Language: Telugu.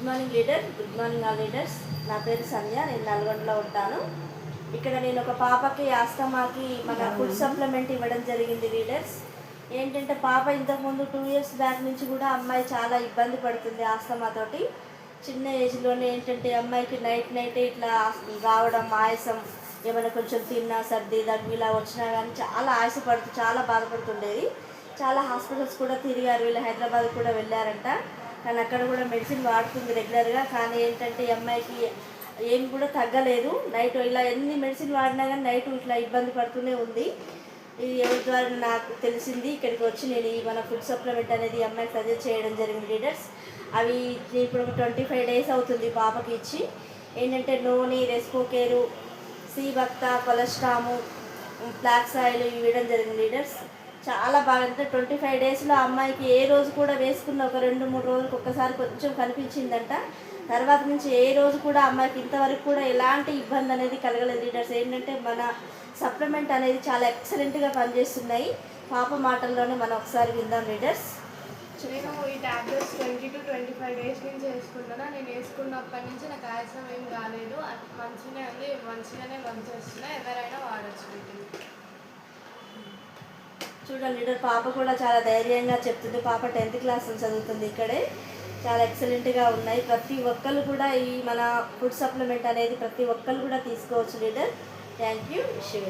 Good morning leader, good morning all leaders. నా పేరు సంధ్య, నేను నల్గొండలో ఉంటాను. ఇక్కడ నేను ఒక పాపకి ఆస్తమాకి మన ఫుడ్ సప్లిమెంట్ ఇవ్వడం జరిగింది లీడర్స్. ఏంటంటే పాప ఇంతకుముందు 2 years బ్యాక్ నుంచి కూడా అమ్మాయి చాలా ఇబ్బంది పడుతుంది ఆస్తమాతోటి. చిన్న ఏజ్లోనే ఏంటంటే అమ్మాయికి నైట్ ఇట్లా రావడం, ఆయాసం, ఏమైనా కొంచెం తిన్నా సర్ది దగ్గు ఇలా వచ్చినా కానీ చాలా ఆయాసపడుతూ చాలా బాధపడుతుండేది. చాలా హాస్పిటల్స్ కూడా తిరిగారు, వీళ్ళు హైదరాబాద్ కూడా వెళ్ళారంట. కానీ అక్కడ కూడా మెడిసిన్ వాడుతుంది రెగ్యులర్గా. కానీ ఏంటంటే ఈ అమ్మాయికి ఏం కూడా తగ్గలేదు. నైట్ ఇలా ఎన్ని మెడిసిన్ వాడినా కానీ నైట్ ఇట్లా ఇబ్బంది పడుతూనే ఉంది. ఇది ఎవరి ద్వారా నాకు తెలిసింది. ఇక్కడికి వచ్చి నేను ఈ మన ఫుడ్ సప్లిమెంట్ అనేది ఈ అమ్మాయికి సజెస్ట్ చేయడం జరిగింది లీడర్స్. అవి ఇప్పుడు 25 days అవుతుంది పాపకి ఇచ్చి. ఏంటంటే నూనె, రెస్పోకేరు, సి భక్త, కొలెస్ట్రాము, ఫ్లాక్స్ ఆయిల్ ఇవ్వడం జరిగింది లీడర్స్. చాలా బాగా, అంటే 25 daysలో అమ్మాయికి ఏ రోజు కూడా వేసుకున్న ఒక 2-3 రోజులకు ఒక్కసారి కొంచెం కనిపించిందంట. తర్వాత నుంచి ఏ రోజు కూడా అమ్మాయికి ఇంతవరకు కూడా ఎలాంటి ఇబ్బంది అనేది కలగలేదు లీడర్స్. ఏంటంటే మన సప్లిమెంట్ అనేది చాలా ఎక్సలెంట్గా పనిచేస్తున్నాయి. పాప మాటల్లోనే మనం ఒకసారి విందాం లీడర్స్. నేను ఈ ట్యాబ్లెట్స్ 20 to 25 days నుంచి వేసుకున్నాను. నేను వేసుకున్నప్పటి నుంచి నాకు ఆయాసం ఏం కాలేదు, మంచిగానే ఉంది, మంచిగానే పనిచేస్తున్నాయి. ఎవరైనా వాడచ్చు. చూడండి లీడర్, పాప కూడా చాలా ధైర్యంగా చెప్తుంది. పాప 10th class చదువుతుంది ఇక్కడే. చాలా ఎక్సలెంట్గా ఉన్నాయి. ప్రతి ఒక్కరు కూడా ఈ మన ఫుడ్ సప్లిమెంట్ అనేది ప్రతి ఒక్కరు కూడా తీసుకోవచ్చు leader. Thank you. Wish you.